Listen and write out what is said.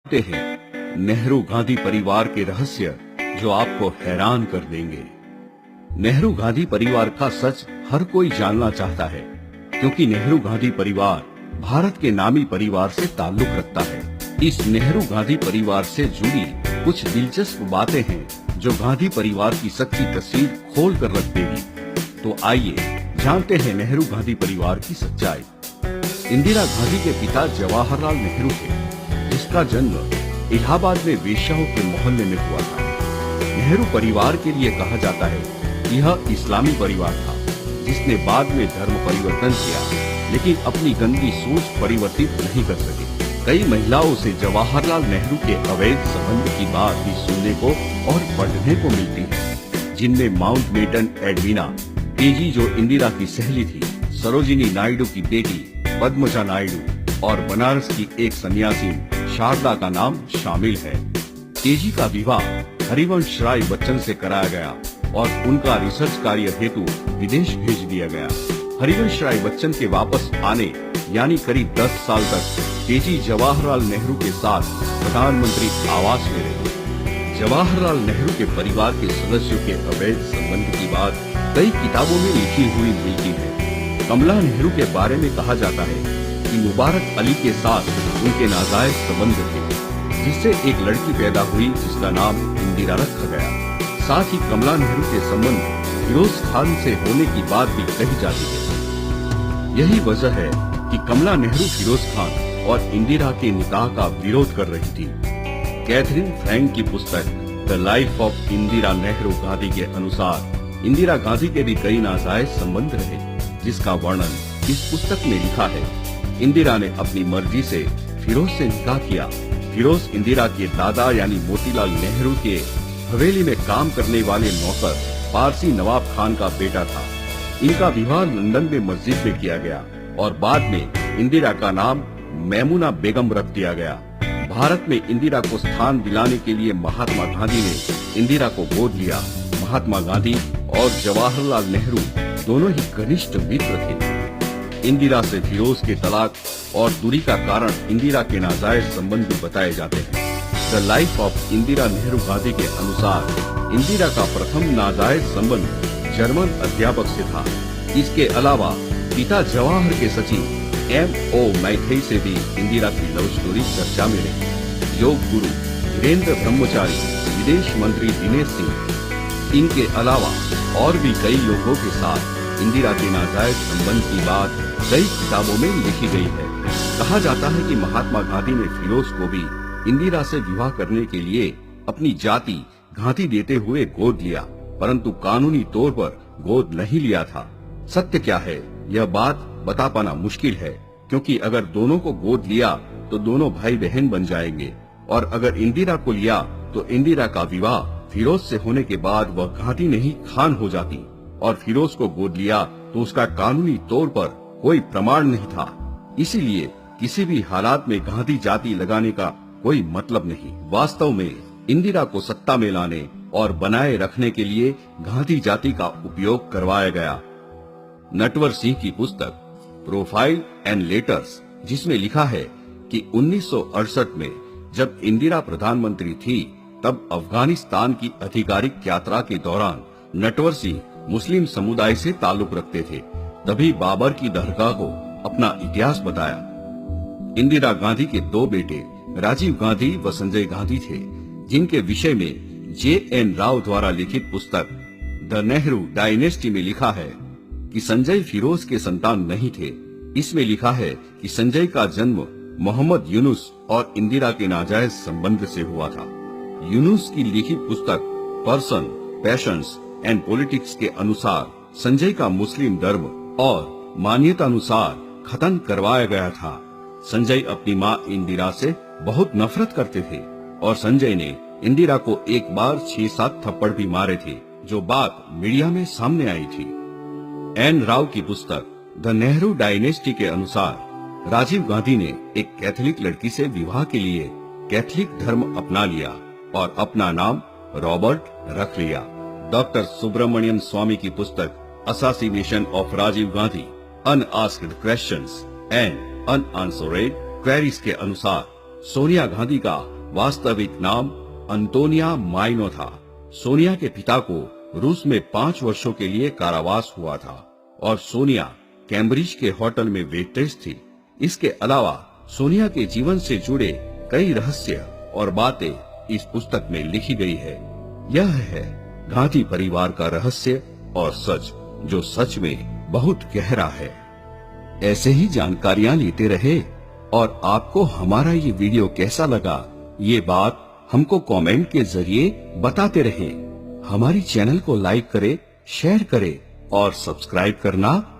जानते हैं नेहरू गांधी परिवार के रहस्य जो आपको हैरान कर देंगे। नेहरू गांधी परिवार का सच हर कोई जानना चाहता है, क्योंकि नेहरू गांधी परिवार भारत के नामी परिवार से ताल्लुक रखता है। इस नेहरू गांधी परिवार से जुड़ी कुछ दिलचस्प बातें हैं जो गांधी परिवार की सच्ची तस्वीर खोल कर रख देगी। तो आइए जानते हैं नेहरू गांधी परिवार की सच्चाई। इंदिरा गांधी के पिता जवाहरलाल नेहरू थे, जिसका जन्म इलाहाबाद में वेश्याओं के मोहल्ले में हुआ था। नेहरू परिवार के लिए कहा जाता है कि यह इस्लामी परिवार था, जिसने बाद में धर्म परिवर्तन किया, लेकिन अपनी गंदी सोच परिवर्तित नहीं कर सके। कई महिलाओं से जवाहरलाल नेहरू के अवैध संबंध की बात भी सुनने को और पढ़ने को मिलती है, जिनमें माउंटबेटन एडविना तेजी, जो इंदिरा की सहेली थी, सरोजिनी नायडू की बेटी पद्मजा नायडू और बनारस की एक सन्यासी शारदा का नाम शामिल है। तेजी का विवाह हरिवंश राय बच्चन से कराया गया और उनका रिसर्च कार्य हेतु विदेश भेज दिया गया। हरिवंश राय बच्चन के वापस आने यानी करीब 10 साल तक तेजी जवाहरलाल नेहरू के साथ प्रधानमंत्री आवास में रहे। जवाहरलाल नेहरू के परिवार के सदस्यों के अवैध संबंध की बात कई किताबों में लिखी हुई मिलती है। कमला नेहरू के बारे में कहा जाता है कि मुबारक अली के साथ उनके नाजायज संबंध थे, जिससे एक लड़की पैदा हुई जिसका नाम इंदिरा रखा गया। साथ ही कमला नेहरू के संबंध फिरोज खान से होने की बात भी कही जाती है। यही वजह है कि कमला नेहरू फिरोज खान और इंदिरा के निकाह का विरोध कर रही थी। कैथरीन फ्रैंक की पुस्तक the life of Indira Nehru Gandhi के अनुसार इंदिरा गांधी के भी कई नाजायज संबंध रहे, जिसका वर्णन इस पुस्तक में लिखा है। इंदिरा ने अपनी मर्जी से फिरोज से निकाह किया। फिरोज इंदिरा के दादा यानी मोतीलाल नेहरू के हवेली में काम करने वाले नौकर पारसी नवाब खान का बेटा था। इनका विवाह लंदन में मस्जिद में किया गया और बाद में इंदिरा का नाम मैमुना बेगम रख दिया गया। भारत में इंदिरा को स्थान दिलाने के लिए महात्मा गांधी ने इंदिरा को गोद लिया। महात्मा गांधी और जवाहरलाल नेहरू दोनों ही घनिष्ठ मित्र थे। इंदिरा से फिरोज के तलाक और दूरी का कारण इंदिरा के नाजायज संबंध बताए जाते हैं। The life of Indira Nehru Gandhi के अनुसार इंदिरा का प्रथम नाजायज संबंध जर्मन अध्यापक से था। इसके अलावा पिता जवाहर के सचिव M.O. मैथई से भी इंदिरा की लव स्टोरी चर्चा में रही। योग गुरु वीरेंद्र ब्रह्मचारी, विदेश मंत्री दिनेश सिंह, इनके अलावा और भी कई लोगों के साथ इंदिरा के नाजायज संबंध की बात कई किताबों में लिखी गई है। कहा जाता है कि महात्मा गांधी ने फिरोज को भी इंदिरा से विवाह करने के लिए अपनी जाति गांधी देते हुए गोद लिया, परंतु कानूनी तौर पर गोद नहीं लिया था। सत्य क्या है यह बात बता पाना मुश्किल है, क्योंकि अगर दोनों को गोद लिया तो दोनों भाई बहन बन जाएंगे, और अगर इंदिरा को लिया तो इंदिरा का विवाह फिरोज से होने के बाद वह गांधी नहीं खान हो जाती, और फिरोज को गोद लिया तो उसका कानूनी तौर पर कोई प्रमाण नहीं था। इसीलिए किसी भी हालात में गांधी जाति लगाने का कोई मतलब नहीं। वास्तव में इंदिरा को सत्ता में लाने और बनाए रखने के लिए गांधी जाति का उपयोग करवाया गया। नटवर सिंह की पुस्तक प्रोफाइल एंड लेटर्स, जिसमें लिखा है कि 1968 में जब इंदिरा प्रधानमंत्री थी, तब अफगानिस्तान की आधिकारिक यात्रा के दौरान नटवर सिंह मुस्लिम समुदाय से ताल्लुक रखते थे। तभी बाबर की दरगाह को अपना इतिहास बताया। इंदिरा गांधी के 2 बेटे राजीव गांधी व संजय गांधी थे, जिनके विषय में J.N. राव द्वारा लिखित पुस्तक द नेहरू डायनेस्टी में लिखा है कि संजय फिरोज के संतान नहीं थे। इसमें लिखा है कि संजय का जन्म मोहम्मद यूनुस और इंदिरा के नाजायज संबंध से हुआ था। यूनुस की लिखित पुस्तक पर्सन, पैशंस एंड पॉलिटिक्स के अनुसार संजय का मुस्लिम धर्म और मान्यता अनुसार खत्म करवाया गया था। संजय अपनी मां इंदिरा से बहुत नफरत करते थे और संजय ने इंदिरा को एक बार 6-7 थप्पड़ भी मारे थे, जो बात मीडिया में सामने आई थी। एन राव की पुस्तक द नेहरू डायनेस्टी के अनुसार राजीव गांधी ने एक कैथोलिक लड़की से विवाह के लिए कैथोलिक धर्म अपना लिया और अपना नाम रॉबर्ट रख लिया। डॉक्टर सुब्रमण्यम स्वामी की पुस्तक assassination of Rajiv Gandhi, unasked questions and unanswered queries के अनुसार सोनिया गांधी का वास्तविक नाम अंतोनिया माइनो था। सोनिया के पिता को रूस में 5 वर्षों के लिए कारावास हुआ था और सोनिया कैम्ब्रिज के होटल में वेट्रेस थी। इसके अलावा सोनिया के जीवन से जुड़े कई रहस्य और बातें इस पुस्तक में लिखी गई है। यह है गांधी परिवार का रहस्य और सच, जो सच में बहुत गहरा है। ऐसे ही जानकारियां लेते रहे और आपको हमारा ये वीडियो कैसा लगा, ये बात हमको कमेंट के जरिए बताते रहे। हमारी चैनल को लाइक करें, शेयर करें और सब्सक्राइब करना